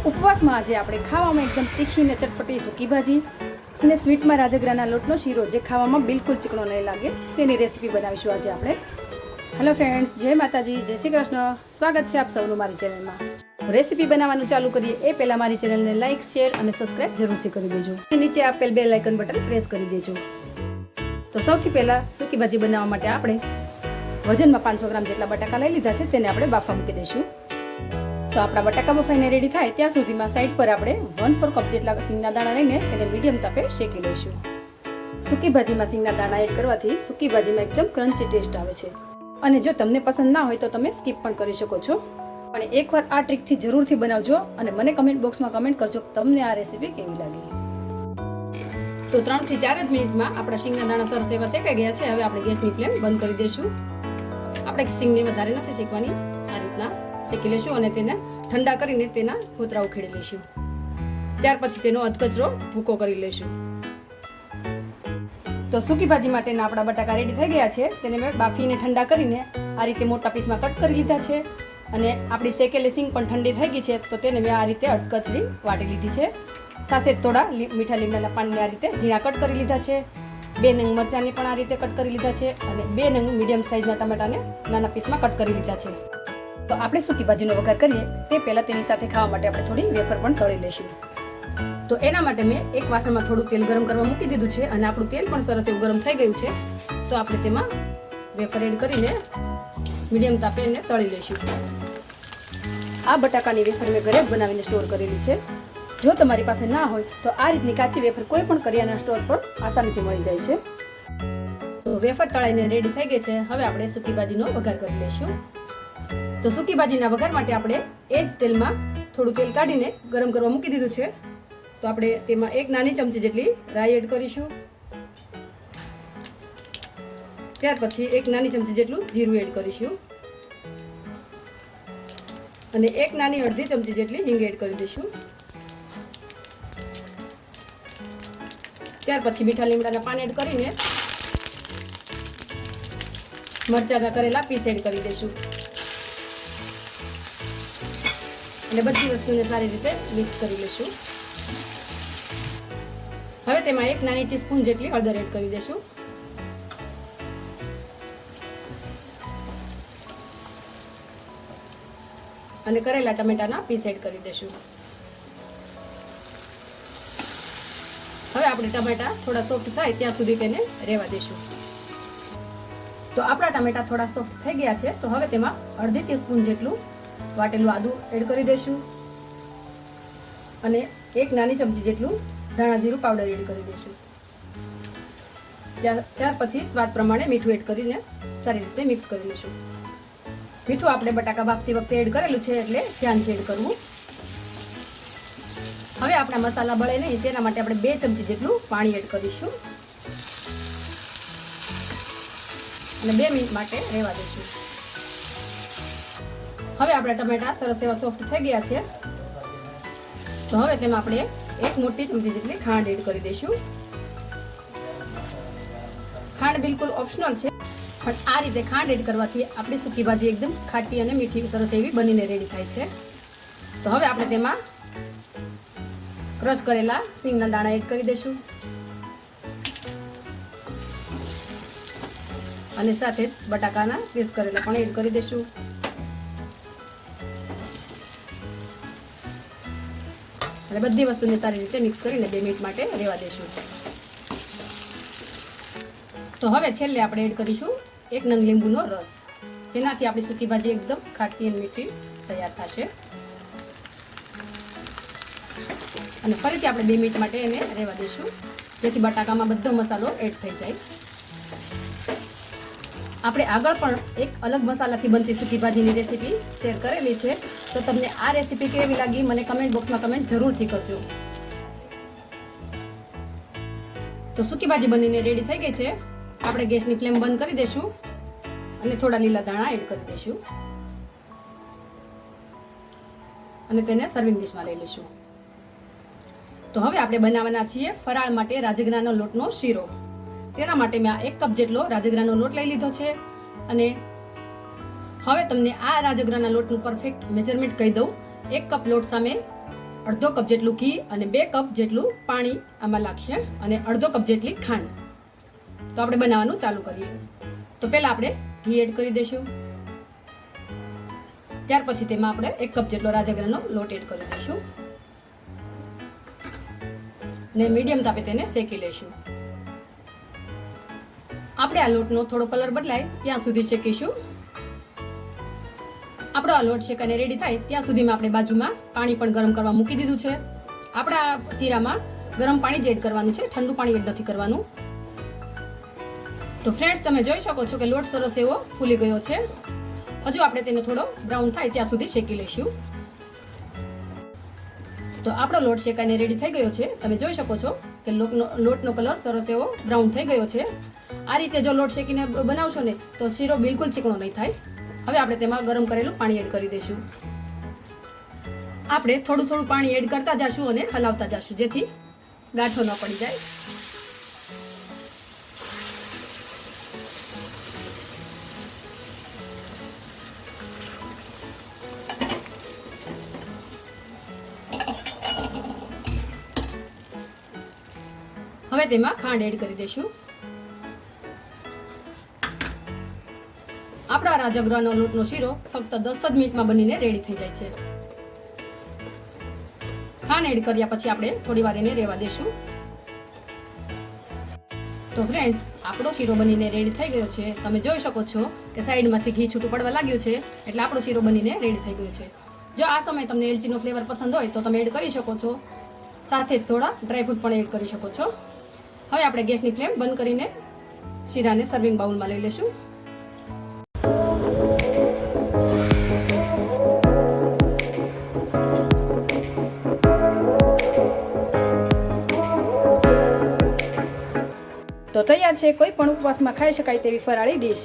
ઉપવાસમાં આજે આપણે ખાવામાં એકદમ તીખી ને ચટપટી સૂકી ભાજી અને સ્વીટમાં રાજગરાના લોટનો શીરો જે ખાવામાં બિલકુલ ચીકણો નહીં લાગે તેની રેસીપી બનાવીશું આજે આપણે. હેલો ફ્રેન્ડ્સ, જય માતાજી, જય શ્રી કૃષ્ણ. સ્વાગત છે આપ સૌનું મારી ચેનલમાં. રેસીપી બનાવવાનું ચાલુ કરીએ એ પહેલાં મારી ચેનલને લાઇક, શેર અને સબસ્ક્રાઇબ જરૂરથી કરી દેજો. નીચે આપેલ બેલ આઇકન બટન પ્રેસ કરી દેજો. તો સૌથી પહેલાં સૂકી ભાજી બનાવવા માટે આપણે વજનમાં 500 ગ્રામ જેટલા બટાકા લઈ લીધા છે, તેને આપણે બાફવા મૂકી દઈશું. તો આપણા બટાકા બફાઈને રેડી થાય ત્યાં સુધીમાં સાઈડ પર આપણે 1/4 કપ જેટલા સિંગના દાણા લઈને તેને મીડિયમ તાપે શેકી લઈશું. સૂકી ભાજીમાં સિંગના દાણા એડ કરવાથી સૂકી ભાજીમાં એકદમ ક્રન્ચી ટેસ્ટ આવે છે. અને જો તમને પસંદ ના હોય તો તમે સ્કીપ પણ કરી શકો છો. પણ એકવાર આ ટ્રીકથી જરૂરથી બનાવજો અને મને કમેન્ટ બોક્સમાં કમેન્ટ કરજો કે તમને આ રેસીપી કેવી લાગી. તો 3 થી 4 જ મિનિટમાં આપણા સિંગના દાણા સરસ એવા શેકાઈ ગયા છે. હવે આપણે ગેસની ફ્લેમ બંધ કરી દઈશું. આપણે સિંગને વધારે નથી શેકવાની, આ રીતના શેકી લઈશું અને તેને ઠંડા કરીને તેના ફોતરા ઉખેડી લઈશું. ત્યાર પછી તેનો અધકચરો ભૂકો કરી લઈશું. તો સૂકી ભાજી માટેના આપણા બટાકા રેડી થઈ ગયા છે. તેને મેં બાફીને ઠંડા કરીને આ રીતે મોટા પીસમાં કટ કરી લીધા છે. અને આપણી શેકેલી સિંગ પણ ઠંડી થઈ ગઈ છે, તો તેને મેં આ રીતે અધકચરી વાટી લીધી છે. સાથે થોડા મીઠા લીમડાના પાનને આ રીતે ઝીણા કટ કરી લીધા છે. 2 નંગ મરચાંને પણ આ રીતે કટ કરી લીધા છે અને 2 નંગ મીડિયમ સાઇઝના ટમેટાને નાના પીસમાં કટ કરી લીધા છે. તો આપણે સૂકી ભાજીનો વઘાર કરીએ તે પહેલાં તેની સાથે ખાવા માટે આપણે થોડી વેફર પણ તળી લઈશું. તો એના માટે મેં એક વાસણમાં થોડું તેલ ગરમ કરવા મૂકી દીધું છે અને આપણું તેલ પણ સરસ એવું ગરમ થઈ ગયું છે. તો આપણે તેમાં વેફર એડ કરીને મીડિયમ તાપે એને તળી લઈશું. આ બટાકાની વેફર મેં ઘરે જ બનાવીને સ્ટોર કરેલી છે. જો તમારી પાસે ના હોય તો આ રીતની કાચી વેફર કોઈ પણ કરિયાના સ્ટોર પર આસાનીથી મળી જાય છે. તો વેફર તળાઈને રેડી થઈ ગઈ છે. હવે આપણે સૂકી ભાજીનો વઘાર કરી લઈશું. તો સૂકી ભાજીના વઘાર માટે આપણે એ જ તેલમાં થોડું તેલ કાઢીને ગરમ કરવા મૂકી દીધું છે. તો આપણે તેમાં 1 નાની ચમચી જેટલી રાઈ એડ કરીશું. ત્યાર પછી 1 નાની ચમચી જેટલું જીરું એડ કરીશું અને 1 નાની અડધી ચમચી જેટલી હિંગ એડ કરી દઈશું. ત્યાર પછી મીઠા લીમડાના પાન એડ કરીને મરચાંના કરેલા પીસ એડ કરી દઈશું અને બધી વસ્તુને સારી રીતે મિક્સ કરી લઈશું. હવે તેમાં 1 નાની ટીસ્પૂન જેટલી હળદર એડ કરી દઈશું અને કરેલા ટમેટાના પીસ એડ કરી દઈશું. હવે આપણે ટમેટા થોડા સોફ્ટ થાય ત્યાં સુધી તેને રહેવા દઈશું. તો આપણા ટમેટા થોડા સોફ્ટ થઈ ગયા છે. તો હવે તેમાં અડધી ટીસ્પૂન જેટલું વાટેલું આદું એડ કરી દઈશું અને 1 નાની ચમચી જેટલું ધાણા જીરું પાવડર એડ કરી દઈશું. ત્યાર પછી સ્વાદ પ્રમાણે મીઠું એડ કરીને સારી રીતે મિક્સ કરી લઈશું. મીઠું આપણે બટાકા બાફતી વખતે એડ કરેલું છે એટલે ધ્યાનથી એડ કરવું. હવે આપણા મસાલા બળે નહીં તેના માટે આપણે 2 ચમચી જેટલું પાણી એડ કરીશું અને 2 મિનિટ માટે રહેવા દઈશું. હવે આપણા ટમેટા સરસ એવા સોફ્ટ થઈ ગયા છે. તો હવે તેમાં આપણે 1 મોટી ચમચી જેટલી ખાંડ એડ કરી દઈશું. ખાંડ બિલકુલ ઓપ્શનલ છે, પણ આ રીતે ખાંડ એડ કરવાથી આપણી સૂકી ભાજી એકદમ ખાટી અને મીઠી સરસ એવી બનીને રેડી થાય છે. તો હવે આપણે તેમાં ક્રશ કરેલા સિંગના દાણા એડ કરી દઈશું અને સાથે જ બટાકાના પીસ કરેલા પણ એડ કરી દઈશું. અને બધી વસ્તુને સારી રીતે મિક્સ કરીને 2 મિનિટ માટે રહેવા દઈશું. તો હવે છેલ્લે આપણે એડ કરીશું 1 નંગ લીંબુનો રસ, જેનાથી આપણી સૂકી ભાજી એકદમ ખાટી અને મીઠી તૈયાર થશે. અને ફરીથી આપણે 2 મિનિટ માટે એને રહેવા દઈશું, જેથી બટાકામાં બધો મસાલો એડ થઈ જાય. આપણે આગળ પણ એક અલગ મસાલાથી બનતી સૂકી ભાજીની રેસીપી શેર કરેલી છે. તો તમને આ રેસીપી કેવી લાગી મને કમેન્ટ બોક્સમાં કમેન્ટ જરૂરથી કરજો. તો સૂકી ભાજી બનીને રેડી થઈ ગઈ છે. આપણે ગેસની ફ્લેમ બંધ કરી દઈશું અને થોડા લીલા ધાણા એડ કરી દઈશું અને તેને સર્વિંગ ડીશમાં લઈ લઈશું. તો હવે આપણે બનાવવાના છીએ ફરાળ માટે રાજગરાનો લોટનો શીરો. તેના માટે મેં 1 કપ જેટલો રાજગરાનો લોટ લઈ લીધો છે અને હવે તમને આ રાજગરાના લોટનું પરફેક્ટ મેજરમેન્ટ કહી દઉં. 1 કપ લોટ સામે અડધો કપ જેટલું ઘી અને 2 કપ જેટલું પાણી આમાં લાગશે અને અડધો કપ જેટલી ખાંડ. તો આપણે બનાવવાનું ચાલુ કરીએ. તો પહેલા આપણે ઘી એડ કરી દઈશું. ત્યાર પછી તેમાં આપણે 1 કપ જેટલો રાજગરાનો લોટ એડ કરી દઈશું ને મીડિયમ તાપે તેને શેકી લઈશું. આપણે આ લોટનો થોડો કલર બદલાય ત્યાં સુધી શેકીશું. આપણો આ લોટ શેકાઈને રેડી થાય ત્યાં સુધીમાં આપણે બાજુમાં પાણી પણ ગરમ કરવા મૂકી દીધું છે. આપણા શીરામાં ગરમ પાણી જ એડ કરવાનું છે, ઠંડુ પાણી એડ નથી કરવાનું. તો ફ્રેન્ડ્સ, તમે જોઈ શકો છો કે લોટ સરસ એવો ફૂલી ગયો છે. હજુ આપણે તેને થોડો બ્રાઉન થાય ત્યાં સુધી શેકી લઈશું. તો આપણો લોટ શેકાઈને રેડી થઈ ગયો છે. તમે જોઈ શકો છો કે લોટનો કલર સરસ એવો બ્રાઉન થઈ ગયો છે. આ રીતે જો લોટ શેકીને બનાવશો ને તો શીરો બિલકુલ ચીકણો નહીં થાય. હવે આપણે તેમાં ગરમ કરેલું પાણી એડ કરી દઈશું. આપણે થોડું થોડું પાણી એડ કરતા જશું અને હલાવતા જશું જેથી ગાંઠો ન પડી જાય. હવે તેમાં ખાંડ એડ કરી દઈશું. આપણા રાજગરાનો લોટનો શીરો ફક્ત 10 જ મિનિટમાં બનીને રેડી થઈ જાય છે. ખાંડ એડ કર્યા પછી આપણે થોડી વાર એને રહેવા દઈશું. તો ફ્રેન્ડ્સ, આપણો શીરો બનીને રેડી થઈ ગયો છે. તમે જોઈ શકો છો કે સાઈડમાંથી ઘી છૂટું પડવા લાગ્યું છે એટલે આપણો શીરો બનીને રેડી થઈ ગયો છે. જો આ સમયે તમને એલચીનો ફ્લેવર પસંદ હોય તો તમે એડ કરી શકો છો. સાથે જ થોડા ડ્રાયફ્રૂટ પણ એડ કરી શકો છો. હવે આપણે ગેસની ફ્લેમ બંધ કરીને શીરાને સર્વિંગ બાઉલમાં લઈ લઈશું. તો તૈયાર છે કોઈ પણ ઉપવાસમાં ખાઈ શકાય તેવી ફરાળી ડીશ.